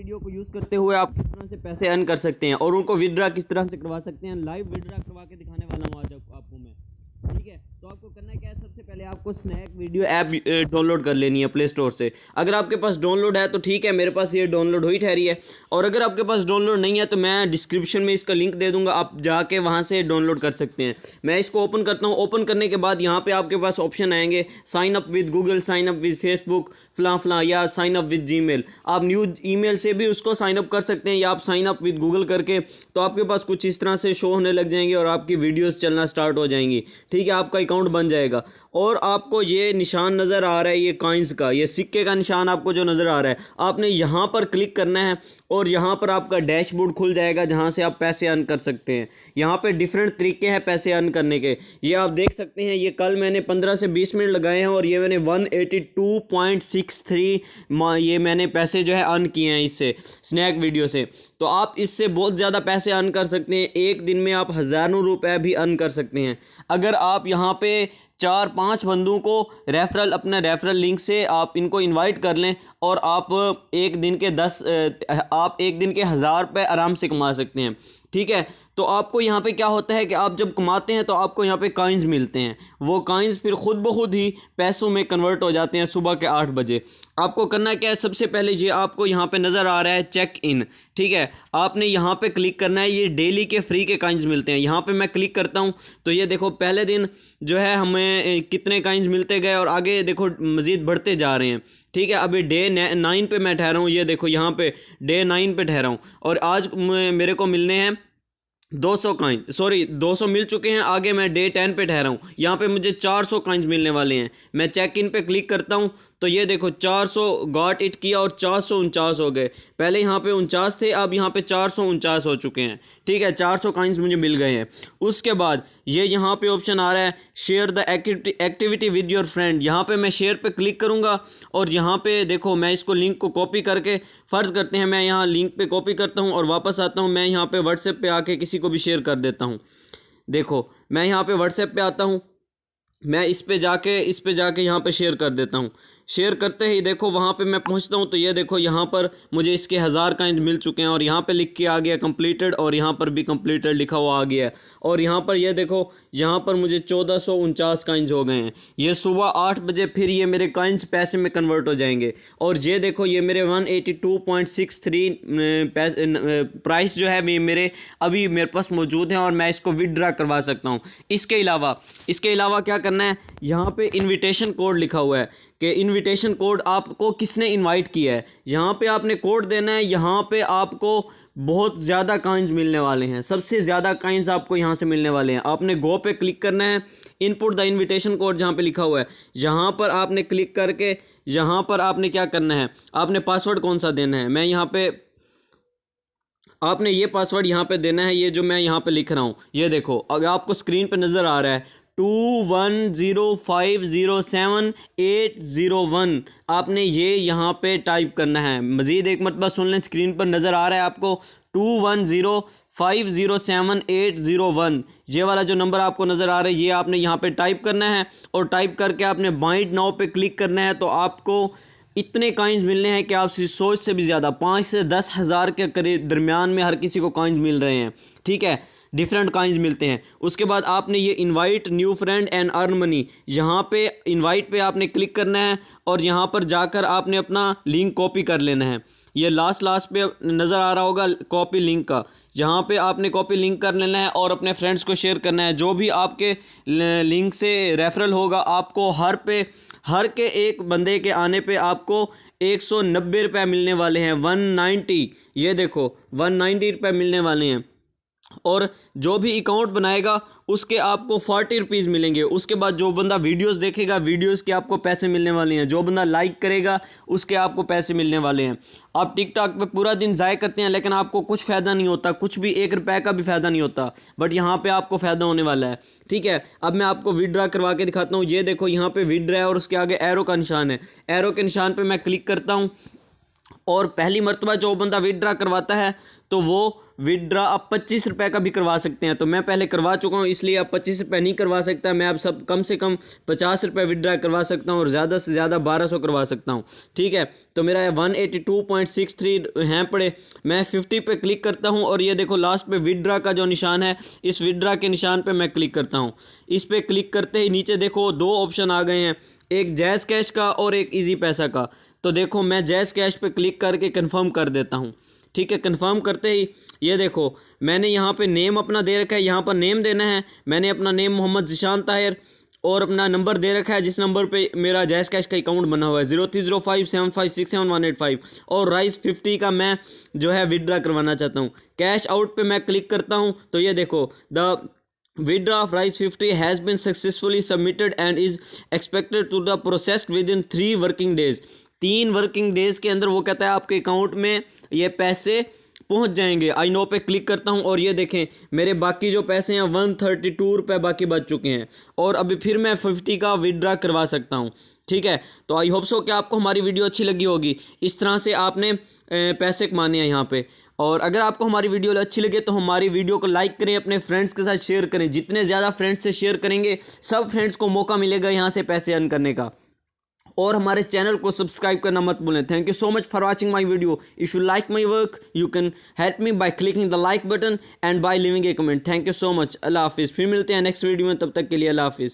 Video को use करते हुए आप किस तरह से पैसे अर्न कर सकते हैं और उनको विड्रा किस तरह से करवा सकते हैं, लाइव विड्रा करवा के दिखाने वाला हूँ आज आपको मैं। ठीक है, तो आपको करना क्या है, सबसे पहले आपको स्नैक वीडियो ऐप डाउनलोड कर लेनी है प्ले स्टोर से। अगर आपके पास डाउनलोड है तो ठीक है, मेरे पास ये डाउनलोड हुई ठहरी है। और अगर आपके पास डाउनलोड नहीं है तो मैं डिस्क्रिप्शन में इसका लिंक दे दूंगा, आप जाके वहाँ से डाउनलोड कर सकते हैं। मैं इसको ओपन करता हूँ। ओपन करने के बाद यहाँ पे आपके पास ऑप्शन आएंगे, sign up with Google, sign up with Facebook, फलां या साइन अप विद जीमेल। आप न्यू ईमेल से भी उसको साइन अप कर सकते हैं या आप साइन अप विद गूगल करके, तो आपके पास कुछ इस तरह से शो होने लग जाएंगे और आपकी वीडियोस चलना स्टार्ट हो जाएंगी। ठीक है, आपका अकाउंट बन जाएगा और आपको ये निशान नज़र आ रहा है, ये कॉइन्स का, ये सिक्के का निशान आपको जो नज़र आ रहा है, आपने यहाँ पर क्लिक करना है और यहाँ पर आपका डैशबोर्ड खुल जाएगा जहाँ से आप पैसे अर्न कर सकते हैं। यहाँ पे डिफरेंट तरीके हैं पैसे अर्न करने के, ये आप देख सकते हैं। ये कल मैंने 15 से 20 मिनट लगाए हैं और ये मैंने 182.63 ये मैंने पैसे जो है अर्न किए हैं इससे, स्नैक वीडियो से। तो आप इससे बहुत ज़्यादा पैसे अर्न कर सकते हैं। एक दिन में आप हज़ारों रुपए भी अर्न कर सकते हैं अगर आप यहाँ पे 4-5 बंदों को रेफरल, अपने रेफरल लिंक से आप इनको इनवाइट कर लें और आप एक दिन के 1000 रुपये आराम से कमा सकते हैं। ठीक है, तो आपको यहाँ पे क्या होता है कि आप जब कमाते हैं तो आपको यहाँ पे कॉइन्स मिलते हैं, वो कॉइन्स फिर खुद ब खुद ही पैसों में कन्वर्ट हो जाते हैं सुबह के 8 बजे। आपको करना क्या है, सबसे पहले ये आपको यहाँ पे नज़र आ रहा है चेक इन। ठीक है, आपने यहाँ पे क्लिक करना है, ये डेली के फ्री के कॉइन्स मिलते हैं। यहाँ पे मैं क्लिक करता हूँ तो ये देखो पहले दिन जो है हमें कितने कॉइन्स मिलते गए और आगे देखो मज़ीद बढ़ते जा रहे हैं। ठीक है, अभी डे 9 पे मैं ठहरा हूँ, ये देखो यहाँ पे डे 9 पे ठहरा हूँ और आज मेरे को मिलने हैं 200 कॉइन, 200 मिल चुके हैं। आगे मैं डे 10 पे ठहरा हूँ, यहाँ पे मुझे 400 कॉइन्स मिलने वाले हैं। मैं चेक इन पे क्लिक करता हूँ तो ये देखो 400 गॉट इट किया और 449 हो गए। पहले यहाँ पे 49 थे, अब यहाँ पे 449 हो चुके हैं। ठीक है, 400 कॉइन्स मुझे मिल गए हैं। उसके बाद ये यहाँ पे ऑप्शन आ रहा है share the activity with your friend. यहाँ पे मैं शेयर पे क्लिक करूँगा और यहाँ पे देखो मैं इसको लिंक को कॉपी करके, फ़र्ज़ करते हैं मैं यहाँ लिंक पे कॉपी करता हूँ और वापस आता हूँ, मैं यहाँ पे व्हाट्सएप पे आके किसी को भी शेयर कर देता हूँ। देखो मैं यहाँ पे व्हाट्सएप पे आता हूँ, मैं इस पे जाके यहाँ पे शेयर कर देता हूँ। शेयर करते ही देखो वहाँ पे मैं पहुँचता हूँ तो ये देखो यहाँ पर मुझे इसके 1000 कॉइन्स मिल चुके हैं और यहाँ पे लिख के आ गया कंप्लीटेड और यहाँ पर भी कंप्लीटेड लिखा हुआ आ गया है। और यहाँ पर ये देखो यहाँ पर मुझे 1449 कॉइन्स हो गए हैं। ये सुबह 8 बजे फिर ये मेरे कॉइन्स पैसे में कन्वर्ट हो जाएंगे। और ये देखो ये मेरे 182.63 प्राइस जो है मेरे अभी मेरे पास मौजूद है और मैं इसको विड्रा करवा सकता हूँ। इसके अलावा क्या करना है, यहाँ पे इन्विटेशन कोड लिखा हुआ है कि इनविटेशन कोड आपको किसने इनवाइट किया है, यहाँ पे आपने कोड देना है। यहाँ पे आपको बहुत ज़्यादा कॉइन्स मिलने वाले हैं, सबसे ज़्यादा कॉइन्स आपको यहाँ से मिलने वाले हैं। आपने गो पे क्लिक करना है, इनपुट द इनविटेशन कोड जहाँ पे लिखा हुआ है, यहाँ पर आपने क्लिक करके यहाँ पर आपने क्या करना है, आपने पासवर्ड कौन सा देना है, मैं यहाँ पे आपने ये पासवर्ड यहाँ पे देना है, ये जो मैं यहाँ पे लिख रहा हूँ। ये देखो अगर आपको स्क्रीन पे नज़र आ रहा है 210507 आपने ये यहाँ पे टाइप करना है। मज़ीद एक मरतबा सुन लें, स्क्रीन पर नज़र आ रहा है आपको 210507 ये वाला जो नंबर आपको नज़र आ रहा है, ये आपने यहाँ पे टाइप करना है और टाइप करके आपने बाइंड नाउ पे क्लिक करना है। तो आपको इतने कॉइन्स मिलने हैं कि आप सोच से भी ज़्यादा 5 से 10 हज़ार के करीब दरमियान में हर किसी को कॉइन्स मिल रहे हैं। ठीक है, डिफरेंट कॉइन्स मिलते हैं। उसके बाद आपने ये invite new friend and earn money, यहाँ पे इनवाइट पे आपने क्लिक करना है और यहाँ पर जाकर आपने अपना लिंक कॉपी कर लेना है। ये लास्ट पे नज़र आ रहा होगा कॉपी लिंक का, यहाँ पे आपने कॉपी लिंक कर लेना है और अपने फ्रेंड्स को शेयर करना है। जो भी आपके लिंक से रेफरल होगा आपको हर के एक बंदे के आने पे आपको 190 रुपये मिलने वाले हैं, 190। ये देखो 190 रुपये मिलने वाले हैं। और जो भी अकाउंट बनाएगा उसके आपको 40 रुपीज़ मिलेंगे। उसके बाद जो बंदा वीडियोस देखेगा, वीडियोस के आपको पैसे मिलने वाले हैं। जो बंदा लाइक करेगा उसके आपको पैसे मिलने वाले हैं। आप टिकटॉक पे पूरा दिन ज़ाय करते हैं लेकिन आपको कुछ फ़ायदा नहीं होता, कुछ भी 1 रुपये का भी फ़ायदा नहीं होता, बट यहाँ पे आपको फ़ायदा होने वाला है। ठीक है, अब मैं आपको विड्रा करवा के दिखाता हूँ। ये देखो यहाँ पे विड्रा है और उसके आगे एरो का निशान है। एरो के निशान पर मैं क्लिक करता हूँ और पहली मर्तबा जो बंदा विदड्रा करवाता है तो वो विदड्रा आप 25 रुपये का भी करवा सकते हैं। तो मैं पहले करवा चुका हूँ, इसलिए अब 25 रुपये नहीं करवा सकता मैं। अब सब कम से कम 50 रुपये विदड्रा करवा सकता हूँ और ज़्यादा से ज़्यादा 1200 करवा सकता हूँ। ठीक है, तो मेरा 182.63 हैं पड़े। मैं 50 पे क्लिक करता हूँ और ये देखो लास्ट पे विदड्रा का जो निशान है, इस विदड्रा के निशान पे मैं क्लिक करता हूँ। इस पर क्लिक करते ही नीचे देखो दो ऑप्शन आ गए हैं, एक जैज़ कैश का और एक ईजी पैसा का। तो देखो मैं जैज़ कैश पे क्लिक करके कंफर्म कर देता हूँ। ठीक है, कंफर्म करते ही ये देखो मैंने यहाँ पे नेम अपना दे रखा है, यहाँ पर नेम देना है। मैंने अपना नेम मोहम्मद ज़िशान ताहिर और अपना नंबर दे रखा है जिस नंबर पे मेरा जैज़ कैश का अकाउंट बना हुआ है 0305756718 और राइस 50 का मैं जो है विदड्रा करवाना चाहता हूँ। कैश आउट पे मैं क्लिक करता हूँ तो ये देखो the withdrawal of Rise 50 has been successfully submitted and is expected to the processed within 3 working days। 3 working days के अंदर वो कहता है आपके अकाउंट में ये पैसे पहुंच जाएंगे। आई नो पे क्लिक करता हूं और ये देखें मेरे बाकी जो पैसे हैं 132 रुपये बाकी बच चुके हैं और अभी फिर मैं 50 का विदड्रा करवा सकता हूं। ठीक है, तो आई होप सो कि आपको हमारी वीडियो अच्छी लगी होगी। इस तरह से आपने पैसे कमाने हैं यहाँ पे। और अगर आपको हमारी वीडियो अच्छी लगे तो हमारी वीडियो को लाइक करें, अपने फ्रेंड्स के साथ शेयर करें। जितने ज़्यादा फ्रेंड्स से शेयर करेंगे सब फ्रेंड्स को मौका मिलेगा यहाँ से पैसे अर्न करने का। और हमारे चैनल को सब्सक्राइब करना मत भूलें। Thank you so much for watching my video. If you like my work you can help me by clicking the like button and by leaving a comment. Thank you so much. अल्लाह हाफिज़। फिर मिलते हैं next video में, तब तक के लिए अल्लाह हाफिज़।